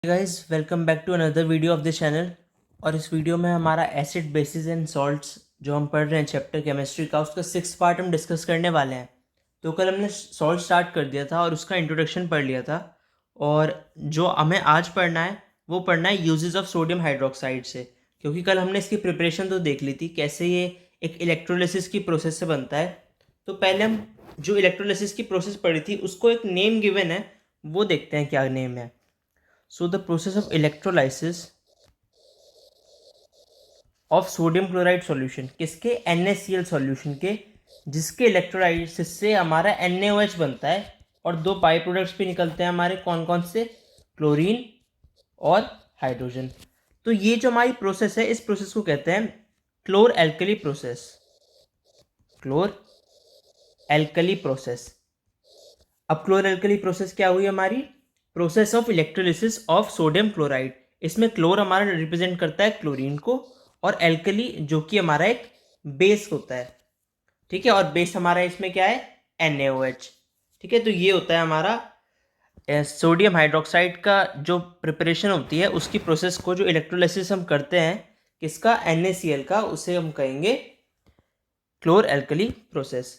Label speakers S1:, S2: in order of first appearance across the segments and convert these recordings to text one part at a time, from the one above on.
S1: Guys welcome back to another video of the channel. और इस video में हमारा एसिड बेसिस एंड सॉल्ट्स जो हम पढ़ रहे हैं चैप्टर केमिस्ट्री का, उसका 6th पार्ट हम डिस्कस करने वाले हैं। तो कल हमने सॉल्ट स्टार्ट कर दिया था और उसका इंट्रोडक्शन पढ़ लिया था। और जो हमें आज पढ़ना है वो पढ़ना है यूजेस ऑफ सोडियम हाइड्रोक्साइड से, क्योंकि कल हमने इसकी प्रिपरेशन तो देख ली थी कैसे ये एक इलेक्ट्रोलिसिस की प्रोसेस से बनता है। तो पहले हम जो इलेक्ट्रोलिसिस की प्रोसेस पढ़ी थी उसको एक नेम गिवन है, वो देखते हैं क्या नेम है। So the process of electrolysis of sodium chloride solution, किसके NaCl सॉल्यूशन के, जिसके इलेक्ट्रोलाइसिस से हमारा NaOH बनता है और दो बाई प्रोडक्ट्स भी निकलते हैं हमारे, कौन कौन से, क्लोरीन और हाइड्रोजन। तो ये जो हमारी प्रोसेस है, इस प्रोसेस को कहते हैं chlor alkali process. Chlor alkali process. अब क्लोर एल्कली प्रोसेस क्या हुई हमारी, process of electrolysis of sodium chloride. इसमें क्लोर हमारा रिप्रेजेंट करता है क्लोरीन को, और एल्कली जो कि हमारा एक बेस होता है। ठीक है, और बेस हमारा इसमें क्या है, NaOH। ठीक है, तो ये होता है हमारा सोडियम हाइड्रोक्साइड का जो प्रिपरेशन होती है, उसकी प्रोसेस को जो इलेक्ट्रोलिसिस हम करते हैं किसका, NaCl का, उसे हम कहेंगे क्लोर एल्कली प्रोसेस।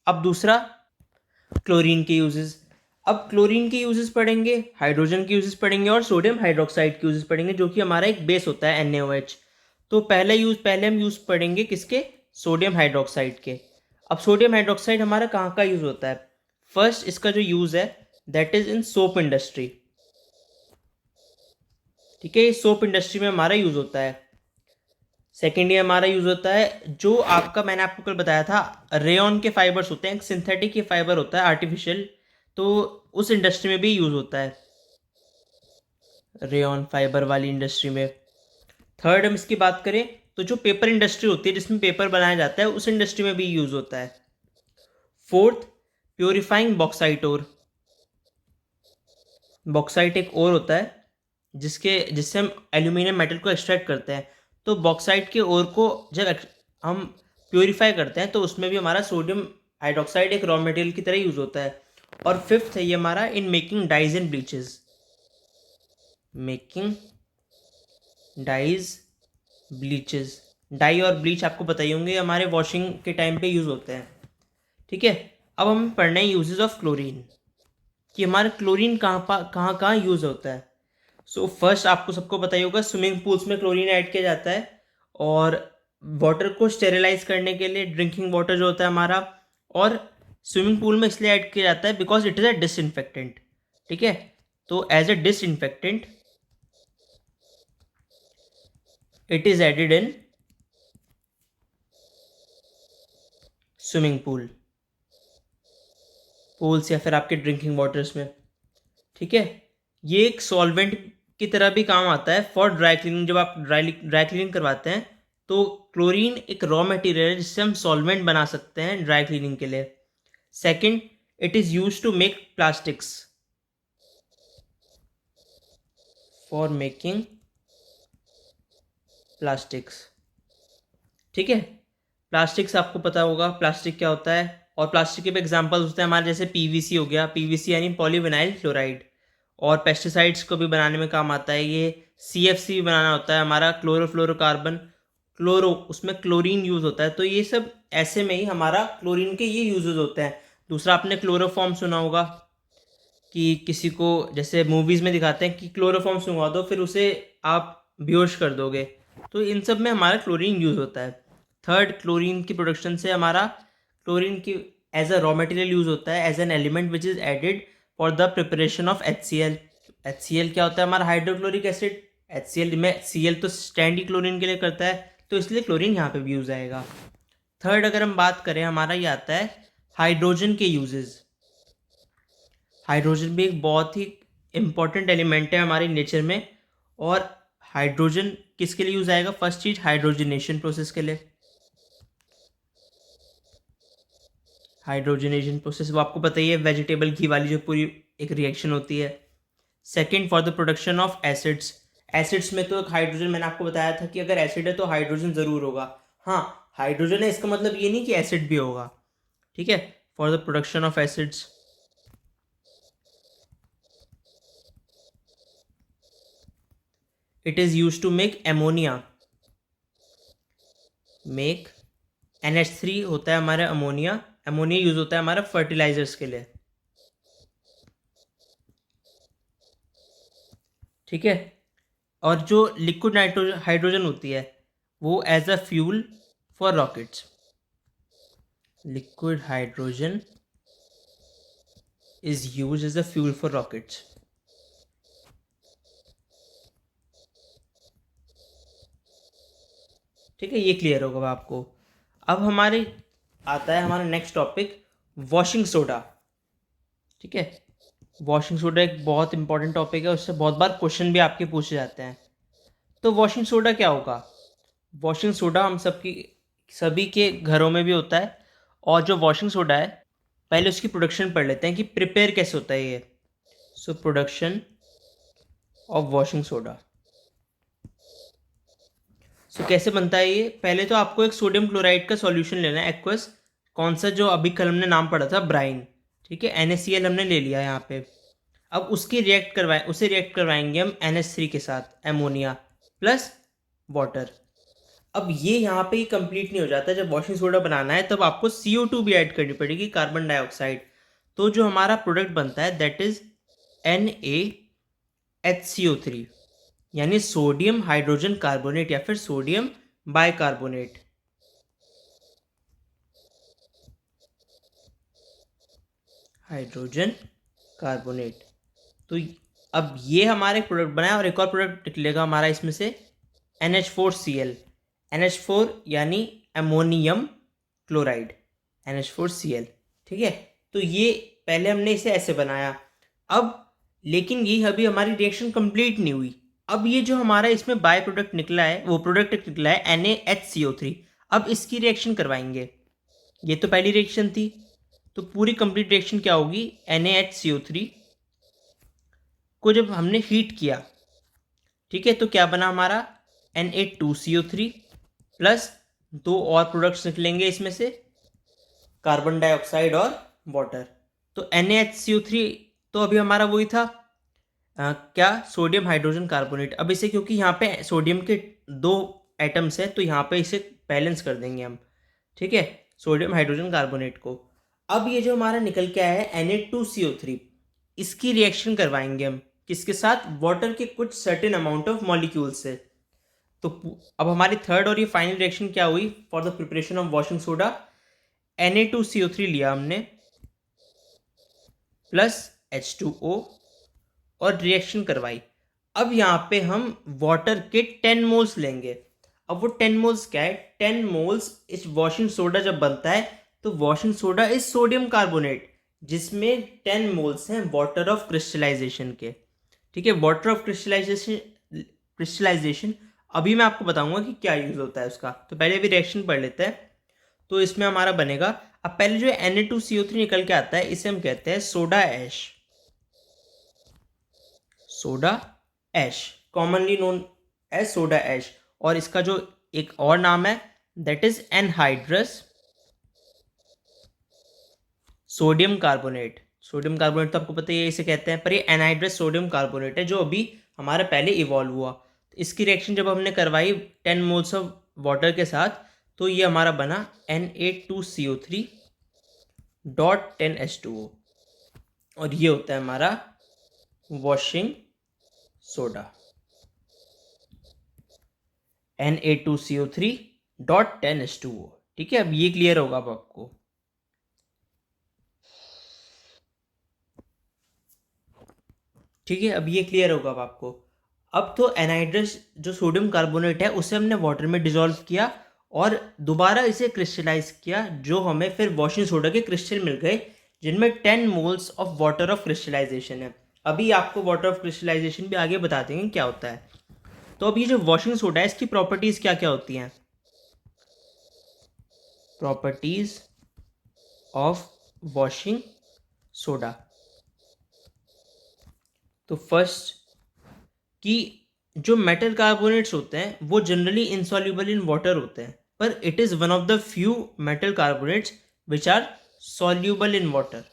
S1: अब दूसरा क्लोरीन के यूजेस। अब क्लोरीन के यूजेस पढ़ेंगे, हाइड्रोजन के यूजेस पढ़ेंगे और सोडियम हाइड्रोक्साइड के यूजेस पढ़ेंगे, जो कि हमारा एक बेस होता है NaOH। तो पहले हम यूज पढ़ेंगे किसके, सोडियम हाइड्रोक्साइड के। अब सोडियम हाइड्रोक्साइड हमारा कहाँ का यूज होता है, फर्स्ट इसका जो यूज है that is in soap industry. ठीक है, ये सोप इंडस्ट्री में हमारा यूज होता है। सेकेंड ये हमारा यूज होता है जो आपका, मैंने आपको कल बताया था, रेयन के फाइबर्स होते हैं, सिंथेटिक के फाइबर होता है आर्टिफिशियल, तो उस इंडस्ट्री में भी यूज होता है, रेयन फाइबर वाली इंडस्ट्री में। थर्ड हम इसकी बात करें तो जो पेपर इंडस्ट्री होती है जिसमें पेपर बनाया जाता है, उस इंडस्ट्री में भी यूज होता है। Fourth, purifying bauxite ore. Bauxite एक और होता है जिससे हम एल्यूमिनियम मेटल को एक्सट्रैक्ट करते हैं। तो बॉक्साइट के ओर को जब हम प्योरीफाई करते हैं तो उसमें भी हमारा सोडियम हाइड्रोक्साइड एक रॉ मटेरियल की तरह यूज होता है। और फिफ्थ है ये हमारा in making dyes and bleaches. Making dyes, bleaches. Dye और ब्लीच आपको पता ही होंगे, हमारे वॉशिंग के टाइम पे यूज होते हैं। ठीक है, अब हमें पढ़ना है यूजेस ऑफ क्लोरीन, कि हमारा क्लोरीन कहाँ कहाँ यूज होता है। सो फर्स्ट आपको सबको पता ही होगा, स्विमिंग पूल्स में क्लोरीन ऐड किया जाता है, और वाटर को स्टेरिलाइज करने के लिए ड्रिंकिंग वाटर जो होता है हमारा, और स्विमिंग पूल में इसलिए ऐड किया जाता है because it is a disinfectant. ठीक है, तो as a disinfectant it is added in swimming pools या फिर आपके ड्रिंकिंग वाटर्स में। ठीक है, ये एक सॉल्वेंट की तरह भी काम आता है फॉर ड्राई क्लीनिंग। जब आप ड्राई क्लीनिंग करवाते हैं तो क्लोरीन एक रॉ मटेरियल है जिससे हम सॉल्वेंट बना सकते हैं ड्राई क्लीनिंग के लिए। Second, it is use to make plastics, for making plastics. ठीक है, प्लास्टिक्स आपको पता होगा प्लास्टिक क्या होता है, और प्लास्टिक के भी एग्जांपल्स होते हैं हमारे, जैसे PVC हो गया, PVC यानी पॉलीविनाइल क्लोराइड। और पेस्टिसाइड्स को भी बनाने में काम आता है ये। CFC भी बनाना होता है हमारा, क्लोरोफ्लोरोकार्बन, क्लोरो, उसमें क्लोरीन यूज़ होता है। तो ये सब ऐसे में ही हमारा क्लोरीन के ये यूजेस होते हैं। दूसरा आपने क्लोरोफॉर्म सुना होगा, कि किसी को जैसे मूवीज़ में दिखाते हैं कि क्लोरोफॉर्म सुंघा दो फिर उसे आप बेहोश कर दोगे, तो इन सब में हमारा क्लोरीन यूज़ होता है। थर्ड, क्लोरीन की प्रोडक्शन से हमारा क्लोरीन की as a raw material use होता है, as an element which is added for the preparation of HCl। HCl क्या होता है हमारा, हाइड्रोक्लोरिक एसिड। HCl में Cl तो स्टैंड ही क्लोरीन के लिए करता है, तो इसलिए क्लोरीन यहाँ पे भी यूज़ आएगा। थर्ड अगर हम बात करें, हमारा ये आता है हाइड्रोजन के यूजेस। हाइड्रोजन भी एक बहुत ही इम्पॉर्टेंट एलिमेंट है हमारे नेचर में। और हाइड्रोजन किसके लिए यूज आएगा, फर्स्ट चीज हाइड्रोजनेशन प्रोसेस के लिए। हाइड्रोजनेशन प्रोसेस वो आपको पता ही है, वेजिटेबल घी वाली जो पूरी एक रिएक्शन होती है। Second, for the production of acids. Acids में तो हाइड्रोजन, मैंने आपको बताया था कि अगर एसिड है तो हाइड्रोजन जरूर होगा। हाँ, हाइड्रोजन है इसका मतलब ये नहीं कि एसिड भी होगा। ठीक है, for the production of acids. It is use to make ammonia, make NH3 होता है हमारा अमोनिया, अमोनिया यूज होता है हमारा फर्टिलाइजर्स के लिए, ठीक है। और जो लिक्विड नाइट्रोजन हाइड्रोजन होती है वो as a fuel for rockets, liquid hydrogen is use as a fuel for rockets. ठीक है, ये क्लियर होगा आपको। अब हमारे आता है हमारा नेक्स्ट टॉपिक, वॉशिंग सोडा। ठीक है, वॉशिंग सोडा एक बहुत इंपॉर्टेंट टॉपिक है, उससे बहुत बार क्वेश्चन भी आपके पूछे जाते हैं। तो वॉशिंग सोडा क्या होगा? वॉशिंग सोडा हम सभी के घरों में भी होता है। और जो वॉशिंग सोडा है, पहले उसकी प्रोडक्शन पढ़ लेते हैं कि प्रिपेयर कैसे होता है ये। So production of washing soda. So कैसे बनता है ये? पहले तो आपको एक सोडियम क्लोराइड का सॉल्यूशन लेना है, एक्वस। कौन सा? जो अभी कल हमने नाम पढ़ा था, ब्राइन। ठीक है, NaCl हमने ले लिया यहाँ पे। अब उसे रिएक्ट करवाएंगे हम NH3 के साथ, एमोनिया प्लस वाटर। अब ये यहाँ पे ही कंप्लीट नहीं हो जाता, जब वॉशिंग सोडा बनाना है तब आपको CO2 भी ऐड करनी पड़ेगी, कार्बन डाइऑक्साइड। तो जो हमारा प्रोडक्ट बनता है दैट इज NaHCO3, यानी सोडियम हाइड्रोजन कार्बोनेट या फिर सोडियम बाइकार्बोनेट। Hydrogen carbonate. तो अब ये हमारे प्रोडक्ट बनाया, और एक और प्रोडक्ट निकलेगा हमारा इसमें से, NH4Cl। NH4 यानी अमोनियम क्लोराइड, NH4Cl। ठीक है, तो ये पहले हमने इसे ऐसे बनाया। अब लेकिन ये अभी हमारी रिएक्शन कंप्लीट नहीं हुई। अब ये जो हमारा इसमें बाय प्रोडक्ट निकला है, वो प्रोडक्ट निकला है NaHCO3। अब इसकी रिएक्शन करवाएंगे। ये तो पहली रिएक्शन थी, तो पूरी कंप्लीट रिएक्शन क्या होगी? NaHCO3 को जब हमने हीट किया, ठीक है, तो क्या बना हमारा? Na2CO3 प्लस दो और प्रोडक्ट्स निकलेंगे इसमें से, कार्बन डाइऑक्साइड और वाटर। तो NaHCO3 तो अभी हमारा वही था, क्या? Sodium hydrogen carbonate. अब इसे, क्योंकि यहाँ पे सोडियम के दो एटम्स हैं, तो यहाँ पे इसे बैलेंस कर देंगे हम। ठीक है, सोडियम हाइड्रोजन कार्बोनेट को। अब ये जो हमारा निकल के आया है Na2CO3, इसकी रिएक्शन करवाएंगे हम किसके साथ? वाटर के कुछ सर्टेन अमाउंट ऑफ मॉलिक्यूल से। तो अब हमारी थर्ड और ये फाइनल रिएक्शन क्या हुई for the preparation of washing soda? Na2CO3 लिया हमने प्लस H2O और रिएक्शन करवाई। अब यहाँ पे हम वाटर के 10 मोल्स लेंगे। अब वो 10 मोल्स क्या है? 10 मोल्स इस वॉशिंग सोडा जब बनता है, तो washing soda is sodium carbonate, जिसमें 10 मोल्स हैं वाटर ऑफ क्रिस्टलाइजेशन के। ठीक है, वाटर ऑफ क्रिस्टलाइजेशन अभी मैं आपको बताऊंगा कि क्या यूज होता है उसका। तो पहले भी रिएक्शन पढ़ लेते हैं। तो इसमें हमारा बनेगा, अब पहले जो Na2CO3 निकल के आता है, इसे हम कहते हैं soda ash. Soda ash, commonly known as soda ash. और इसका जो एक और नाम है that is anhydrous sodium carbonate. Sodium carbonate तो आपको पता ही है इसे कहते हैं, पर ये एनहाइड्रस सोडियम कार्बोनेट है, जो अभी हमारे पहले इवॉल्व हुआ। तो इसकी रिएक्शन जब हमने करवाई 10 मोल्स ऑफ वाटर के साथ, तो ये हमारा बना Na2CO3 डॉट 10H2O, और ये होता है हमारा washing soda, Na2CO3 dot 10H2O। ठीक है, अब ये क्लियर होगा अब आपको। ठीक है, अब ये क्लियर होगा अब आपको। अब तो एनहाइड्रस जो सोडियम कार्बोनेट है, उसे हमने वाटर में डिसॉल्व किया और दोबारा इसे क्रिस्टलाइज किया, जो हमें फिर वॉशिंग सोडा के क्रिस्टल मिल गए, जिनमें 10 moles of water of crystallisation है। अभी आपको वाटर ऑफ क्रिस्टलाइजेशन भी आगे बता देंगे क्या होता है। तो अब ये जो वॉशिंग सोडा है, इसकी प्रॉपर्टीज क्या क्या होती हैं? Properties of washing soda. तो फर्स्ट कि जो मेटल कार्बोनेट्स होते हैं वो जनरली इनसॉल्युबल इन वाटर होते हैं, पर it is one of the few metal carbonates which are soluble in water.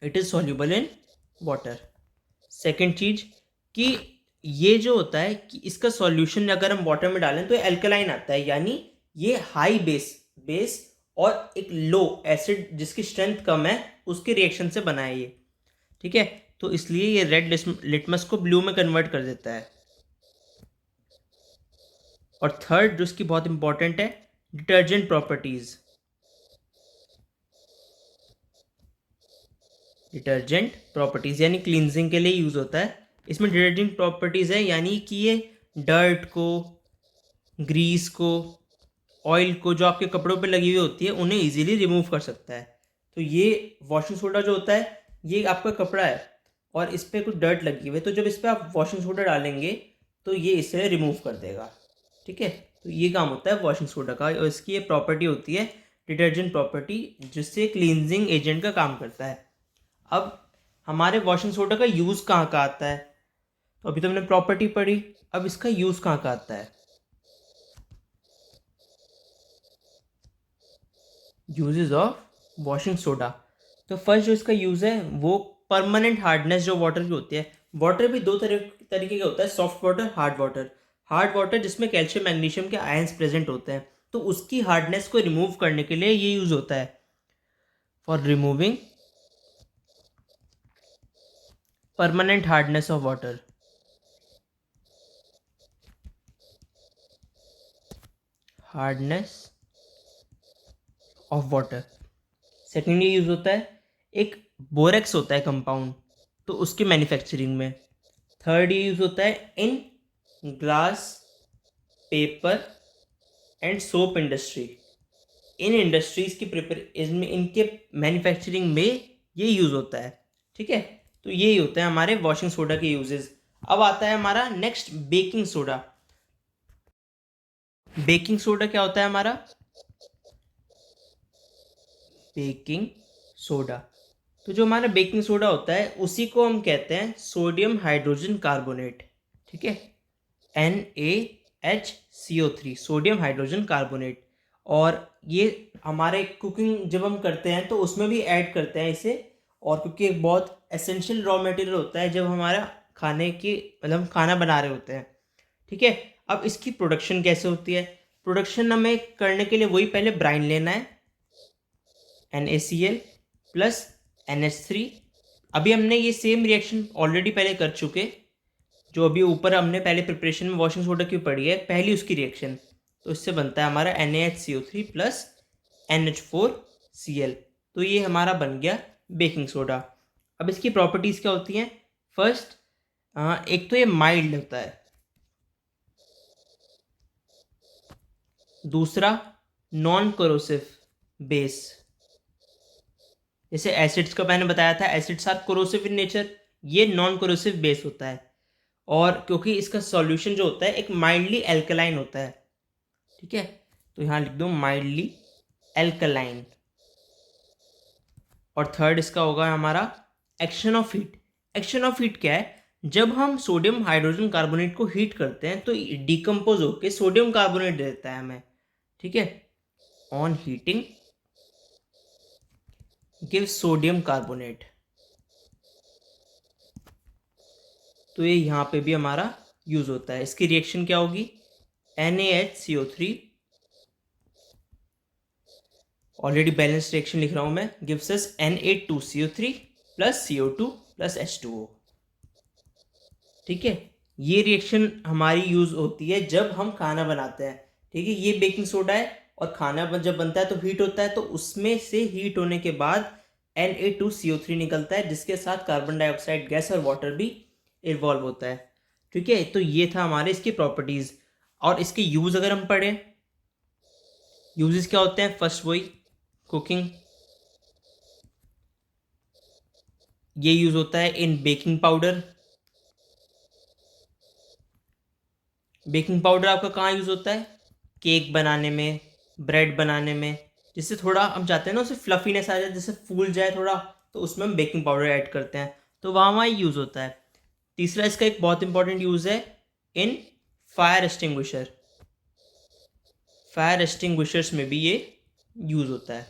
S1: It is soluble in water. Second चीज कि ये जो होता है कि इसका सॉल्यूशन अगर हम वाटर में डालें तो एल्कलाइन आता है, यानी ये हाई बेस और एक लो एसिड जिसकी स्ट्रेंथ कम है उसके रिएक्शन से बना है ये। ठीक है, तो इसलिए ये रेड लिटमस को ब्लू में कन्वर्ट कर देता है। और थर्ड जो इसकी बहुत इंपॉर्टेंट है, डिटर्जेंट प्रॉपर्टीज। डिटर्जेंट प्रॉपर्टीज यानी क्लींजिंग के लिए यूज होता है। इसमें डिटर्जेंट प्रॉपर्टीज है यानी कि ये डर्ट को, ग्रीस को, ऑयल को जो आपके कपड़ों पे लगी हुई होती है उन्हें इजीली रिमूव कर सकता है। तो ये वॉशिंग सोडा जो होता है, ये आपका कपड़ा है और इस पर कुछ डर्ट लगी हुई है, तो जब इस पर आप वॉशिंग सोडा डालेंगे तो ये इसे रिमूव कर देगा। ठीक है, तो ये काम होता है वॉशिंग सोडा का, और इसकी ये प्रॉपर्टी होती है डिटर्जेंट प्रॉपर्टी, जिससे क्लींजिंग एजेंट का काम करता है। अब हमारे वॉशिंग सोडा का यूज़ कहाँ का आता है, तो अभी तो हमने प्रॉपर्टी पढ़ी, अब इसका यूज़ कहाँ का आता है। यूजेस ऑफ वॉशिंग सोडा, तो फर्स्ट जो इसका यूज़ है वो परमानेंट हार्डनेस जो वाटर की होती है। वाटर भी दो तरीके का होता है, soft water, hard water. Hard water जिसमें कैल्शियम मैग्नीशियम के आयंस प्रेजेंट होते हैं, तो उसकी हार्डनेस को रिमूव करने के लिए ये यूज़ होता है, for removing permanent hardness of water. Hardness of water. Second ये यूज़ होता है, एक बोरेक्स होता है कंपाउंड, तो उसकी मैन्युफैक्चरिंग में। थर्ड ये यूज़ होता है in glass, paper and soap industry. In industries की इसमें इनके मैन्युफैक्चरिंग में ये यूज़ होता है। ठीक है, तो यही होता है हमारे वॉशिंग सोडा के यूजेस। अब आता है हमारा next baking soda. Baking soda क्या होता है हमारा, बेकिंग सोडा, तो जो हमारा बेकिंग सोडा होता है उसी को हम कहते हैं सोडियम हाइड्रोजन कार्बोनेट। ठीक है, NaHCO3, सोडियम हाइड्रोजन कार्बोनेट। और ये हमारे कुकिंग जब हम करते हैं तो उसमें भी ऐड करते हैं इसे, और क्योंकि एक बहुत एसेंशियल रॉ मटेरियल होता है जब हमारा खाने की, मतलब हम खाना बना रहे होते हैं। ठीक है, अब इसकी प्रोडक्शन कैसे होती है, प्रोडक्शन हमें करने के लिए वही पहले ब्राइन लेना है, NaCl प्लस NH3। अभी हमने ये सेम रिएक्शन ऑलरेडी पहले कर चुके, जो अभी ऊपर हमने पहले प्रिपरेशन में वॉशिंग सोडा की पढ़ी है, पहली उसकी रिएक्शन। तो इससे बनता है हमारा NaHCO3 प्लस NH4Cl, तो ये हमारा बन गया बेकिंग सोडा। अब इसकी प्रॉपर्टीज़ क्या होती हैं, फर्स्ट एक तो ये माइल्ड होता है, दूसरा नॉन कोरोसिव बेस। जैसे एसिड्स का मैंने बताया था, acids are corrosive in nature, ये नॉन कोरोसिव बेस होता है। और क्योंकि इसका सॉल्यूशन जो होता है एक माइल्डली एल्कलाइन होता है। ठीक है, तो यहाँ लिख दो माइल्डली एल्कलाइन। और थर्ड इसका होगा हमारा action of heat. Action of heat क्या है, जब हम सोडियम हाइड्रोजन कार्बोनेट को हीट करते हैं तो डिकम्पोज होकर सोडियम कार्बोनेट देता है हमें। ठीक है, on heating give sodium carbonate. तो ये यहाँ पे भी हमारा यूज होता है। इसकी रिएक्शन क्या होगी, NaHCO3, ऑलरेडी बैलेंस रिएक्शन लिख रहा हूं मैं, gives us Na2CO3 plus CO2 plus H2O। ठीक है, ये रिएक्शन हमारी यूज होती है जब हम खाना बनाते हैं। ठीक है, ये बेकिंग सोडा है और खाना जब बनता है तो हीट होता है, तो उसमें से हीट होने के बाद Na2CO3 निकलता है, जिसके साथ कार्बन डाइऑक्साइड गैस और वाटर भी इन्वॉल्व होता है। ठीक है, तो ये था हमारे इसकी प्रॉपर्टीज। और इसके यूज अगर हम पढ़ें, यूजेस क्या होते हैं, फर्स्ट वही कुकिंग, ये यूज होता है इन बेकिंग पाउडर। बेकिंग पाउडर आपका कहाँ यूज होता है, केक बनाने में, ब्रेड बनाने में, जिससे थोड़ा हम चाहते हैं ना उसे फ्लफीनेस आ जाए, जैसे फूल जाए थोड़ा, तो उसमें हम बेकिंग पाउडर ऐड करते हैं, तो वहाँ वहाँ यूज़ होता है। तीसरा इसका एक बहुत इंपॉर्टेंट यूज़ है in fire extinguisher. Fire extinguishers में भी ये यूज़ होता है।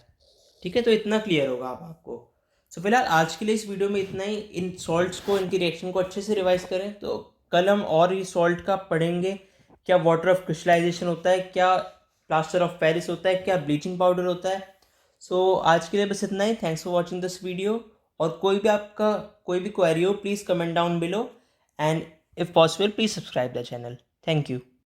S1: ठीक है, तो इतना क्लियर होगा आप आपको। सो फिलहाल आज के लिए इस वीडियो में इतना ही। इन सॉल्ट्स को, इनकी रिएक्शन को अच्छे से रिवाइज करें तो कल हम और ये सॉल्ट का पढ़ेंगे, क्या वाटर ऑफ क्रिस्टलाइजेशन होता है, क्या प्लास्टर ऑफ पेरिस होता है, क्या ब्लीचिंग पाउडर होता है। सो आज के लिए बस इतना ही। Thanks for watching this video. और कोई भी क्वेरी हो please comment down below, and if possible please subscribe the channel. Thank you.